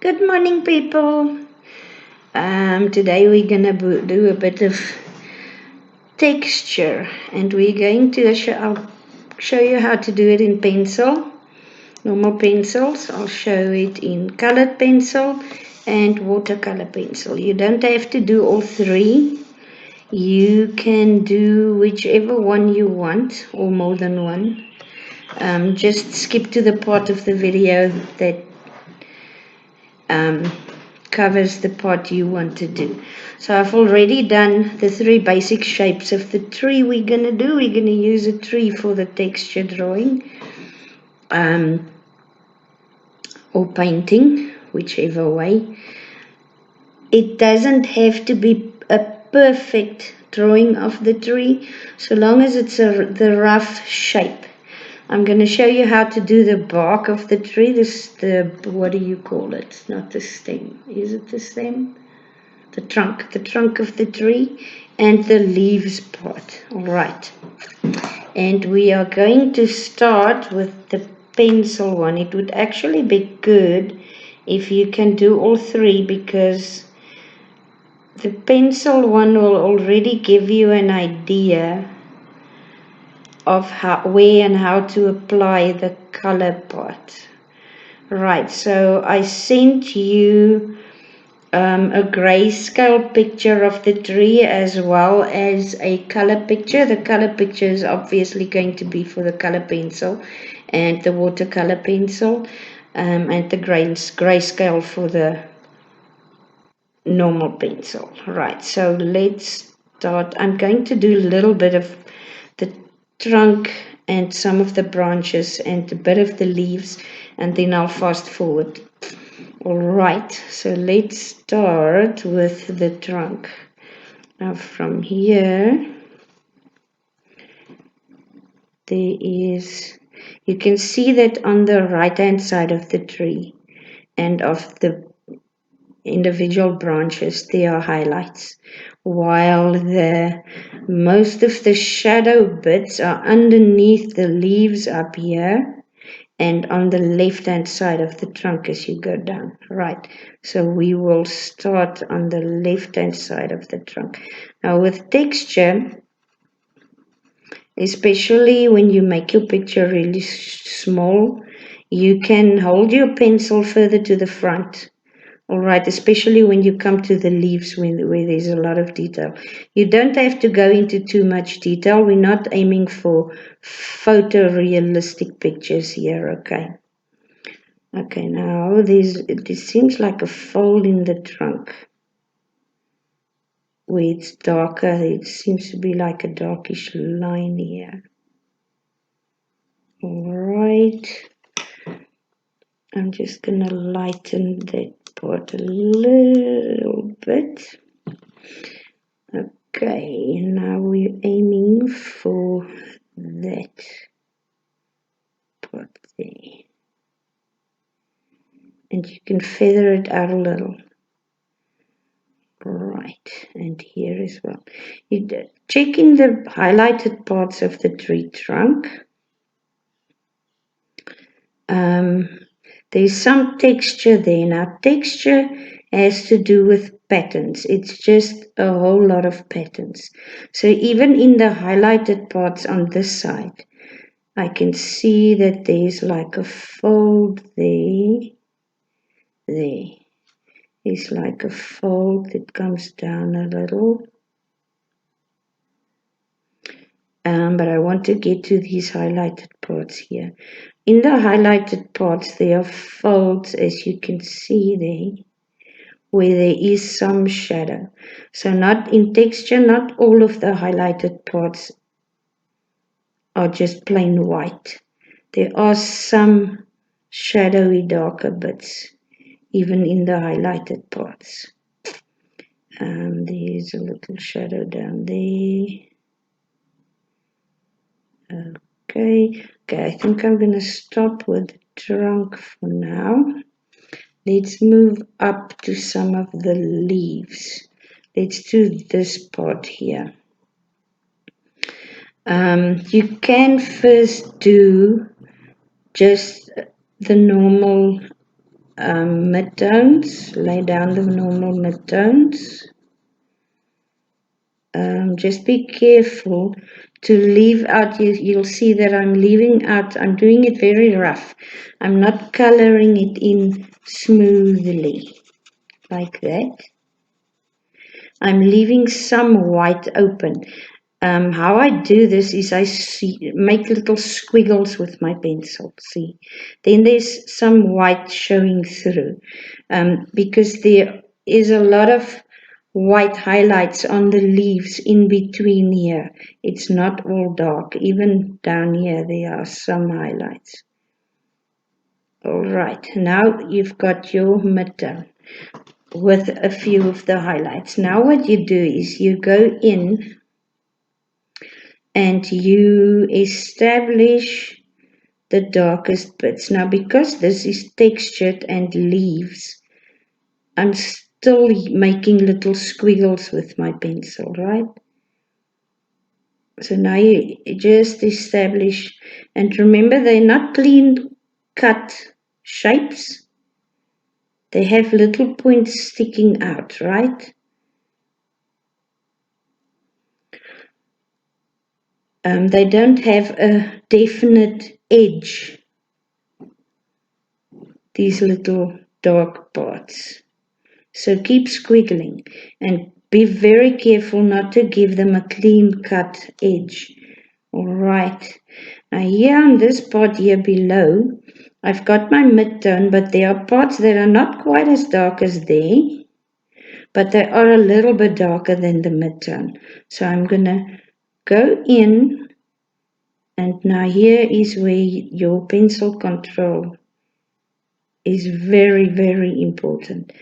Good morning, people. Today we're gonna do a bit of texture, and we're going to I'll show you how to do it in pencil, normal pencils. I'll show it in colored pencil and watercolor pencil. You don't have to do all three. You can do whichever one you want, or more than one. Just skip to the part of the video that covers the part you want to do. So I've already done the three basic shapes of the tree we're going to do. We're going to use a tree for the texture drawing or painting, whichever way. It doesn't have to be a perfect drawing of the tree, so long as it's the rough shape. I'm going to show you how to do the bark of the tree. What do you call it? Not the stem. Is it the stem? The trunk of the tree, and the leaves part. All right. And we are going to start with the pencil one. It would actually be good if you can do all three, because the pencil one will already give you an idea of where and how to apply the color part. Right, so I sent you a grayscale picture of the tree as well as a color picture. The color picture is obviously going to be for the color pencil and the watercolor pencil, and the grayscale for the normal pencil. Right, so let's start. I'm going to do a little bit of the trunk and some of the branches and a bit of the leaves, and then I'll fast forward. Alright, so let's start with the trunk. Now from here, you can see that on the right hand side of the tree and of the individual branches there are highlights, while most of the shadow bits are underneath the leaves up here and on the left hand side of the trunk as you go down. Right, so we will start on the left hand side of the trunk. Now with texture, especially when you make your picture really small, you can hold your pencil further to the front. Alright, especially when you come to the leaves where there's a lot of detail. You don't have to go into too much detail. We're not aiming for photorealistic pictures here, okay? Okay, now this seems like a fold in the trunk where it's darker. It seems to be like a darkish line here. Alright, I'm just going to lighten that part a little bit. Okay, now we're aiming for that part there. And you can feather it out a little. Right, and here as well. Checking the highlighted parts of the tree trunk. There's some texture there. Now, texture has to do with patterns. It's just a whole lot of patterns. So even in the highlighted parts on this side, I can see that there's like a fold there. It's like a fold that comes down a little. But I want to get to these highlighted parts here. In the highlighted parts, there are folds, as you can see there, where there is some shadow. So not in texture, not all of the highlighted parts are just plain white. There are some shadowy darker bits, even in the highlighted parts. There's a little shadow down there. Okay, I think I'm going to stop with the trunk for now. Let's move up to some of the leaves. Let's do this part here. You can first do just the normal midtones, lay down the normal midtones. Just be careful to leave out, you'll see that I'm leaving out, I'm doing it very rough. I'm not coloring it in smoothly like that. I'm leaving some white open. How I do this is I make little squiggles with my pencil, see. Then there's some white showing through, because there is a lot of white highlights on the leaves in between here. It's not all dark. Even down here there are some highlights. All right, now you've got your midtone with a few of the highlights. Now what you do is you go in and you establish the darkest bits. Now because this is textured and leaves, I'm still making little squiggles with my pencil, right? So now you just establish, and remember they're not clean cut shapes. They have little points sticking out, right? They don't have a definite edge, these little dark parts. So keep squiggling and be very careful not to give them a clean cut edge. Alright, now here on this part here below, I've got my midtone, but there are parts that are not quite as dark as they, but they are a little bit darker than the midtone. So I'm going to go in, and now here is where your pencil control is very, very important.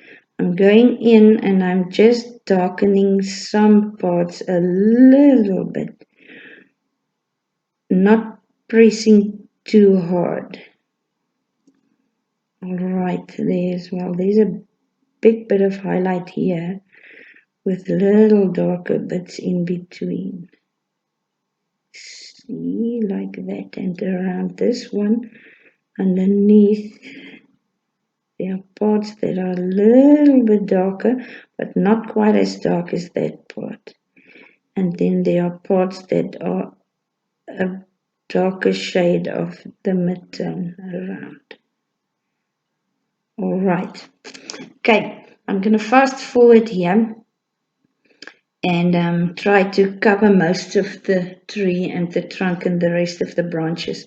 I'm going in and I'm just darkening some parts a little bit, not pressing too hard. All right, there as well. There's a big bit of highlight here with little darker bits in between. See, like that, and around this one, underneath, there are parts that are a little bit darker, but not quite as dark as that part. And then there are parts that are a darker shade of the midtone around. All right. Okay, I'm going to fast forward here and try to cover most of the tree and the trunk and the rest of the branches.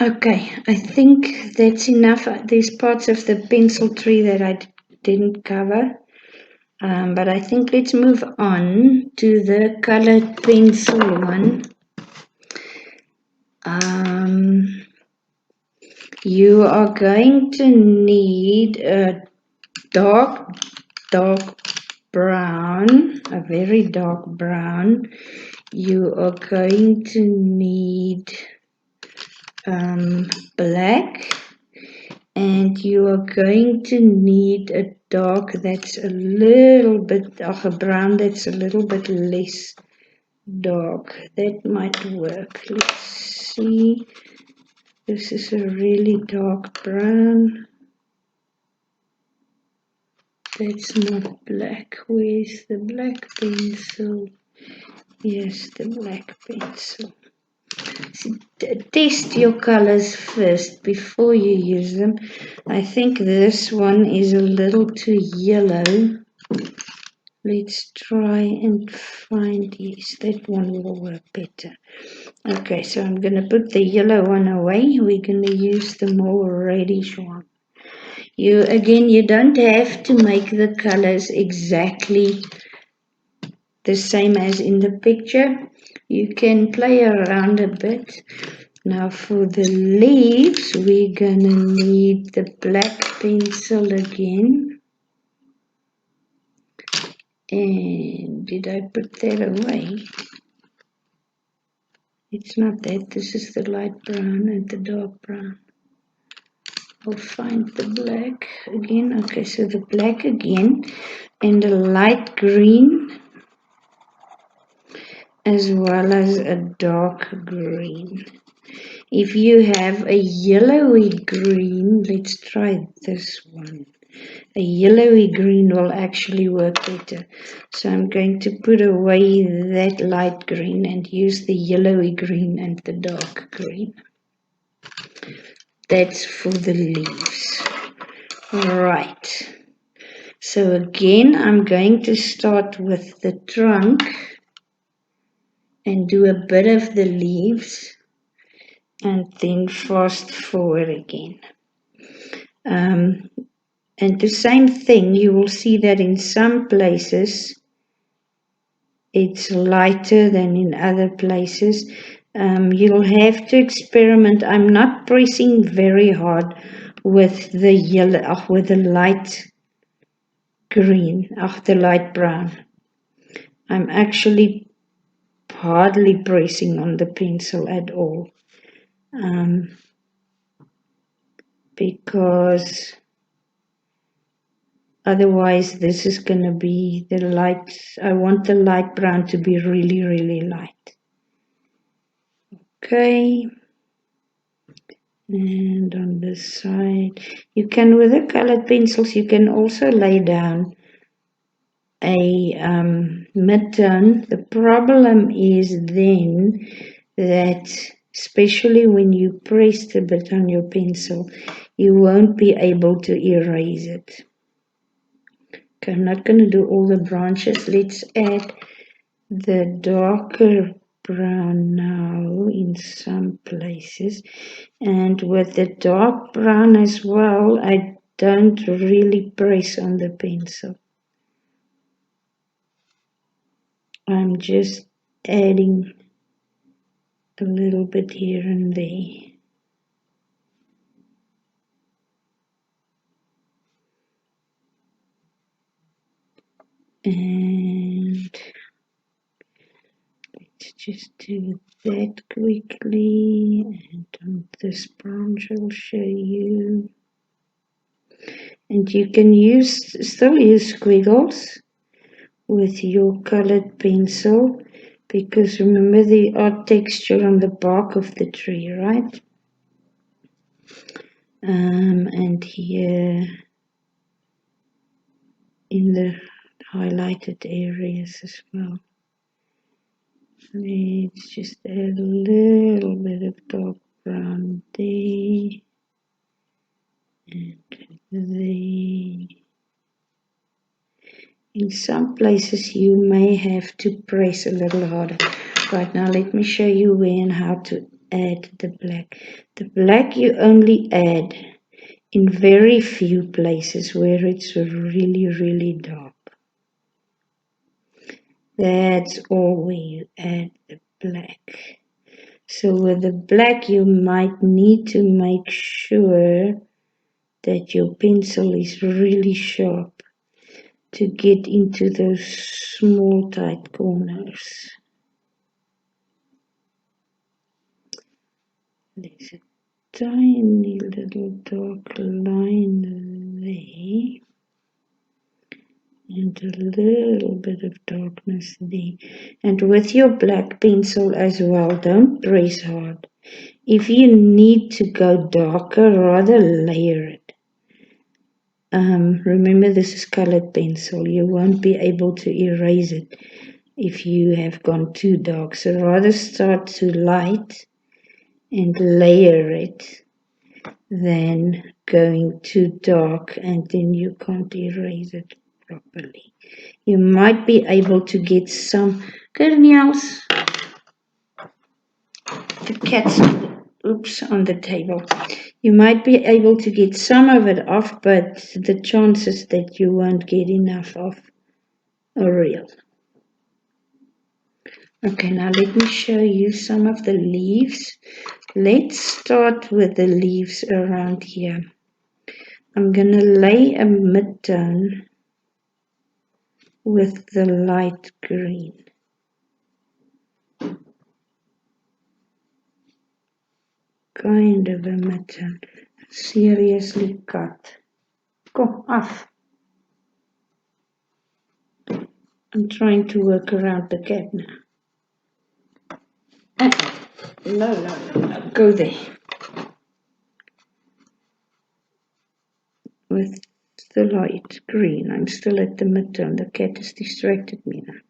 Okay, I think that's enough. There's parts of the pencil tree that I didn't cover. But I think let's move on to the colored pencil one. You are going to need a dark brown, a very dark brown. You are going to need black, and you are going to need a dark that's a little bit, a brown that's a little bit less dark. That might work. Let's see. This is a really dark brown. That's not black. Where's the black pencil? Yes, the black pencil. test your colors first before you use them. I think this one is a little too yellow. Let's try and find, yes, that one will work better. Okay, so I'm going to put the yellow one away. We're going to use the more reddish one. You don't have to make the colors exactly the same as in the picture. You can play around a bit. Now for the leaves, we're going to need the black pencil again. And did I put that away? It's not that. This is the light brown and the dark brown. I'll find the black again. Okay, so the black again and a light green as well as a dark green. If you have a yellowy green, let's try this one. A yellowy green will actually work better. So I'm going to put away that light green and use the yellowy green and the dark green. That's for the leaves. Right. So again, I'm going to start with the trunk and do a bit of the leaves and then fast forward again. And the same thing, you will see that in some places it's lighter than in other places. You'll have to experiment. I'm not pressing very hard with the yellow, with the light green, the light brown. I'm actually hardly pressing on the pencil at all. Because otherwise this is going to be the light. I want the light brown to be really, really light. Okay. And on this side, you can, with the colored pencils, you can also lay down a mid-tone. The problem is then that, especially when you press a bit on your pencil, you won't be able to erase it. Okay, I'm not going to do all the branches. Let's add the darker brown now in some places. And with the dark brown as well, I don't really press on the pencil. I'm just adding a little bit here and there. And let's just do that quickly. And on this branch I'll show you. And you can still use squiggles with your colored pencil, because remember the odd texture on the bark of the tree, right? And here in the highlighted areas as well. Let's just add a little bit of dark brown there and there. In some places you may have to press a little harder. Right, now let me show you where and how to add the black. The black you only add in very few places where it's really, really dark. That's all where you add the black. So with the black you might need to make sure that your pencil is really sharp to get into those small tight corners. There's a tiny little dark line there and a little bit of darkness there. And with your black pencil as well, don't press hard. If you need to go darker, rather layer it. Remember, this is colored pencil. You won't be able to erase it if you have gone too dark. So rather start too light and layer it than going too dark and then you can't erase it properly. You might be able to get some kernels. The cat's on the table. You might be able to get some of it off, but the chances that you won't get enough of are real. Okay, now let me show you some of the leaves. Let's start with the leaves around here. I'm going to lay a mid-tone with the light green. Kind of a mid-tone. Seriously cut. Go off. I'm trying to work around the cat now. No. Go there. With the light green. I'm still at the mid-tone. The cat has distracted me now.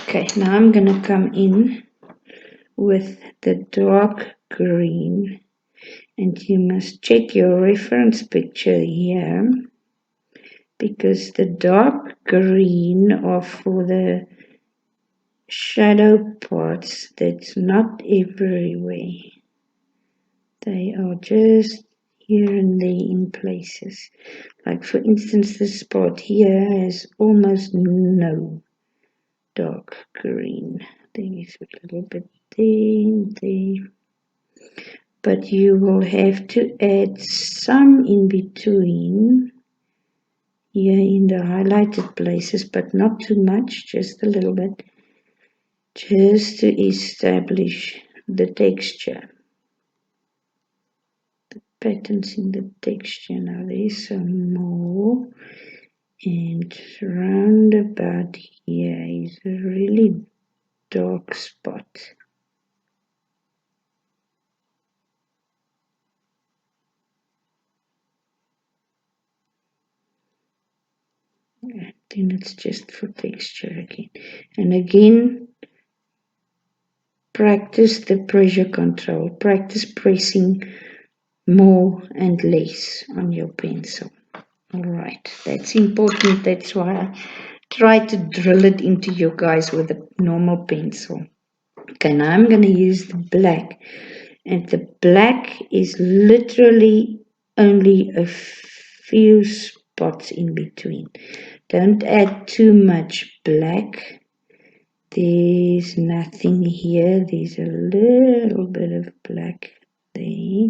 Okay, now I'm going to come in with the dark green. And you must check your reference picture here, because the dark green are for the shadow parts. That's not everywhere. They are just here and there in places. Like for instance, this spot here has almost no dark green. There is a little bit there. But you will have to add some in between here in the highlighted places, but not too much, just a little bit, just to establish the texture. Patterns in the texture. Now there's some more, and round about here is a really dark spot. And then it's just for texture again. And again, practice the pressure control. Practice pressing more and less on your pencil. Alright, that's important. That's why I try to drill it into you guys with a normal pencil. Okay, now I'm going to use the black. And the black is literally only a few spots in between. Don't add too much black. There's nothing here. There's a little bit of black there.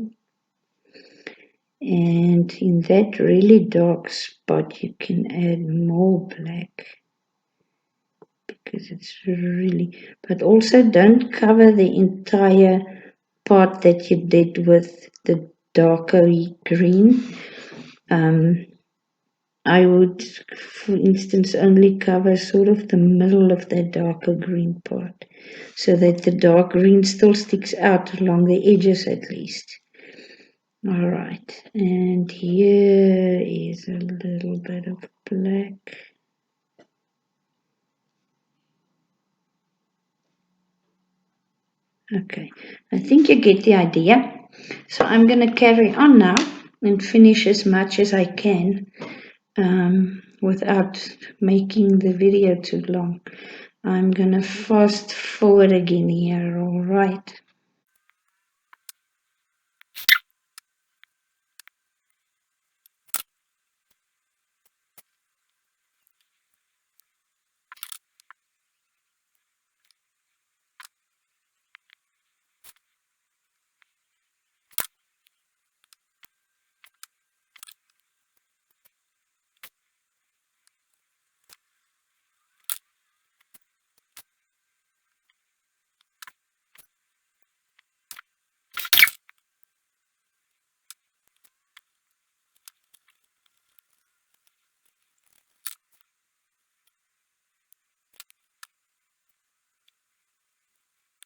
And in that really dark spot, you can add more black, because it's really, but also don't cover the entire part that you did with the darker green. I would, for instance, only cover sort of the middle of that darker green part, so that the dark green still sticks out along the edges at least. Alright, and here is a little bit of black. Okay, I think you get the idea. So I'm going to carry on now and finish as much as I can without making the video too long. I'm going to fast forward again here, alright.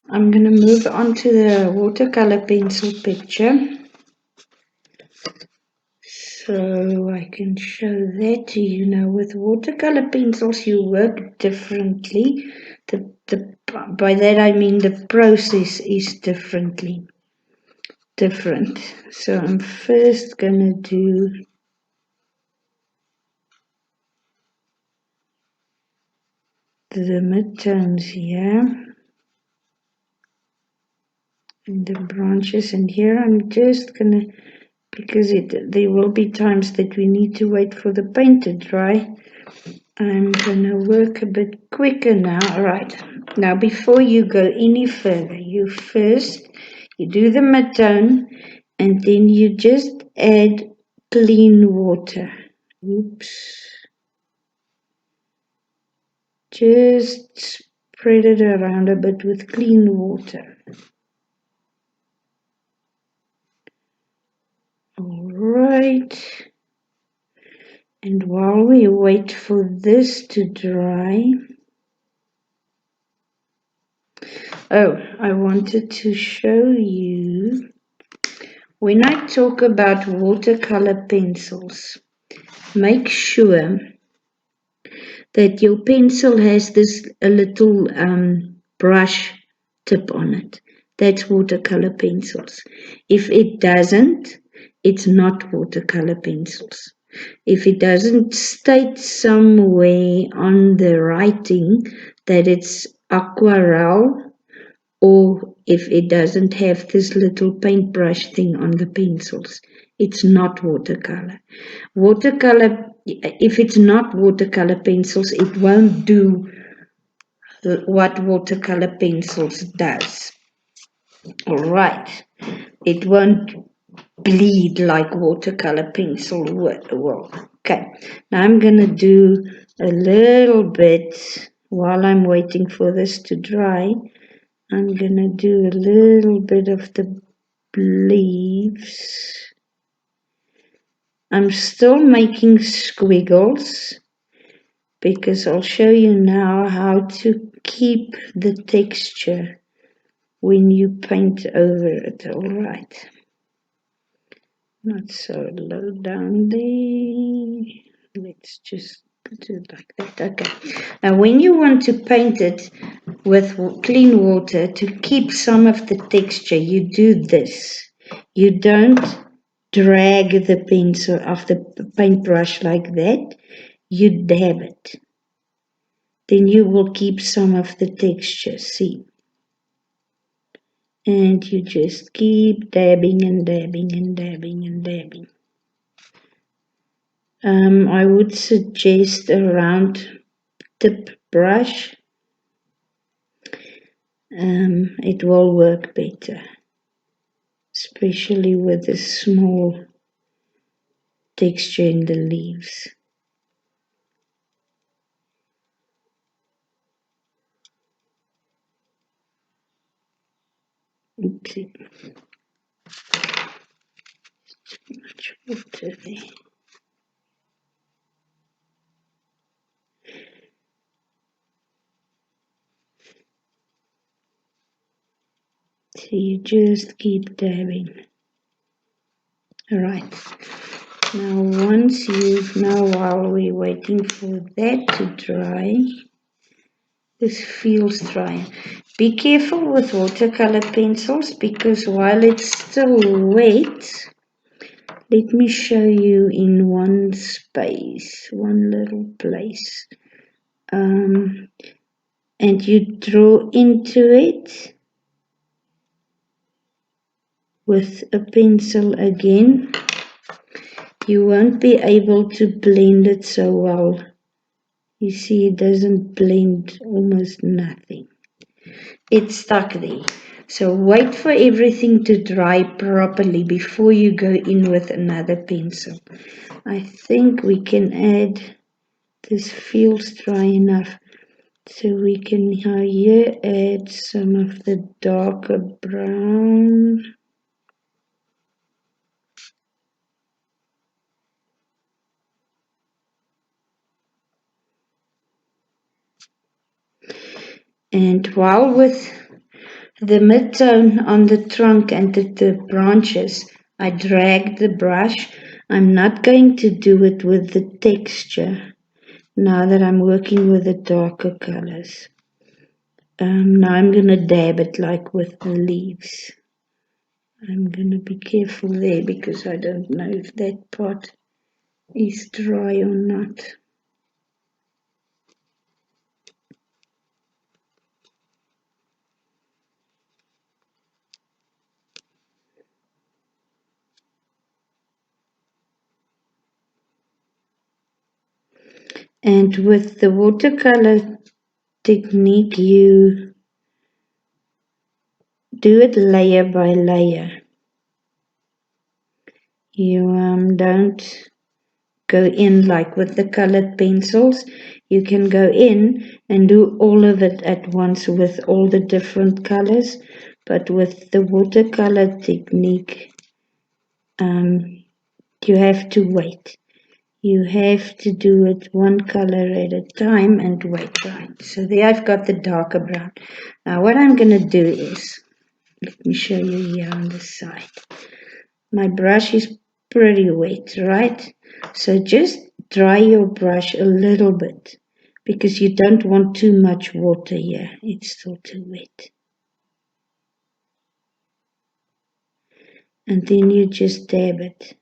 I'm going to move on to the watercolor pencil picture, so I can show that to you. Now with watercolor pencils you work differently. The by that I mean the process is different. So I'm first gonna do the midtones here and the branches, and here I'm just gonna, because there will be times that we need to wait for the paint to dry, I'm gonna work a bit quicker now. Right, now before you go any further, you do the midtone and then you just add clean water. Oops. Just spread it around a bit with clean water. All right. And while we wait for this to dry, I wanted to show you, when I talk about watercolor pencils, make sure that your pencil has this a little brush tip on it. That's watercolor pencils. If it doesn't, it's not watercolor pencils. If it doesn't state somewhere on the writing that it's aquarelle, or if it doesn't have this little paintbrush thing on the pencils, it's not watercolor. Watercolor, if it's not watercolor pencils, it won't do what watercolor pencils does. All right, it won't bleed like watercolor pencil will. Okay, now I'm gonna do a little bit while I'm waiting for this to dry. I'm gonna do a little bit of the leaves. I'm still making squiggles because I'll show you now how to keep the texture when you paint over it. All right. Not so low down there. Let's just put it like that. Okay. Now when you want to paint it with clean water to keep some of the texture, you do this. You don't drag the pencil off the paintbrush like that. You dab it. Then you will keep some of the texture. See? And you just keep dabbing and dabbing and dabbing and dabbing. I would suggest a round tip brush. It will work better, especially with the small texture in the leaves. Oopsie. Too much water there. So you just keep dabbing. Alright. Now while we're waiting for that to dry, this feels dry. Be careful with watercolor pencils because while it's still wet, let me show you in one space, one little place. And you draw into it with a pencil again. You won't be able to blend it so well. You see, it doesn't blend almost nothing. It's stuck there. So wait for everything to dry properly before you go in with another pencil. I think we can add, this feels dry enough, so we can here add some of the darker brown. And while with the midtone on the trunk and the branches, I drag the brush. I'm not going to do it with the texture now that I'm working with the darker colors. Now I'm going to dab it like with the leaves. I'm going to be careful there because I don't know if that part is dry or not. And with the watercolor technique, you do it layer by layer. You don't go in like with the colored pencils. You can go in and do all of it at once with all the different colors, but with the watercolor technique, you have to wait. You have to do it one color at a time and wait. Right, so there I've got the darker brown. Now what I'm going to do is, let me show you here on the side. My brush is pretty wet, right? So just dry your brush a little bit because you don't want too much water here. It's still too wet. And then you just dab it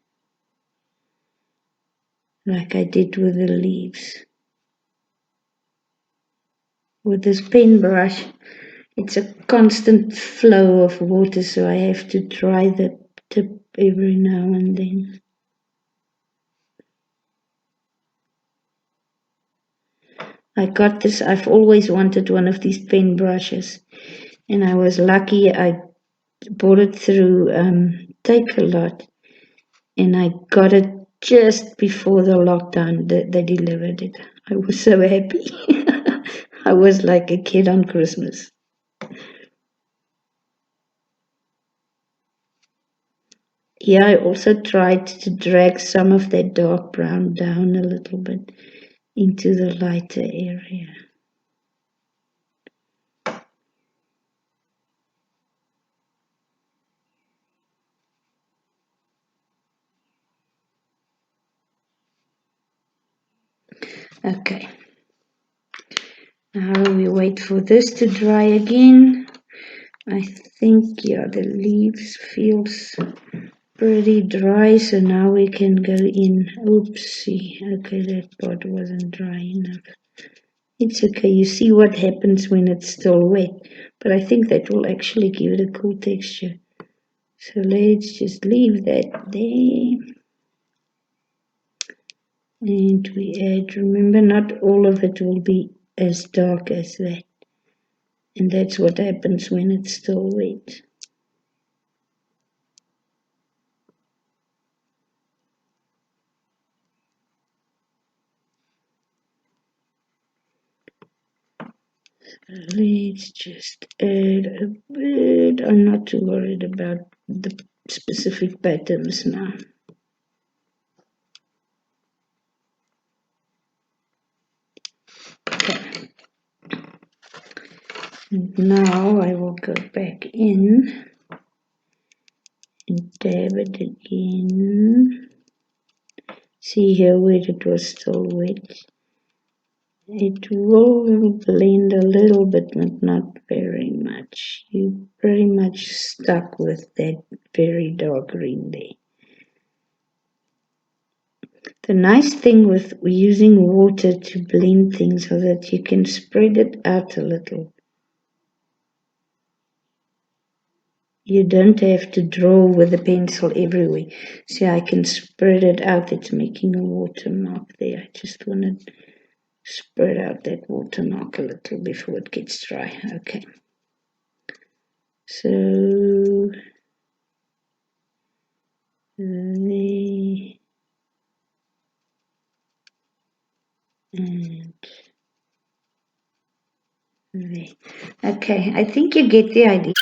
like I did with the leaves. With this pen brush, it's a constant flow of water, so I have to dry the tip every now and then. I got this, I've always wanted one of these pen brushes, and I was lucky I bought it through Takealot, and I got it just before the lockdown. They delivered it. I was so happy. I was like a kid on Christmas. Yeah, I also tried to drag some of that dark brown down a little bit into the lighter area. Okay. Now we wait for this to dry again. I think, yeah, the leaves feels pretty dry, so now we can go in. Oopsie. Okay, that part wasn't dry enough. It's okay. You see what happens when it's still wet, but I think that will actually give it a cool texture. So let's just leave that there. And we add, remember, not all of it will be as dark as that. And that's what happens when it's still wet. Let's just add a bit. I'm not too worried about the specific patterns now. Okay. And now I will go back in and dab it again. See here where it was still wet. It will blend a little bit, but not very much. You pretty much stuck with that very dark green there. The nice thing with using water to blend things is that you can spread it out a little. You don't have to draw with the pencil everywhere. See, I can spread it out. It's making a watermark there. I just want to spread out that watermark a little before it gets dry. Okay. So there and there. Okay, I think you get the idea.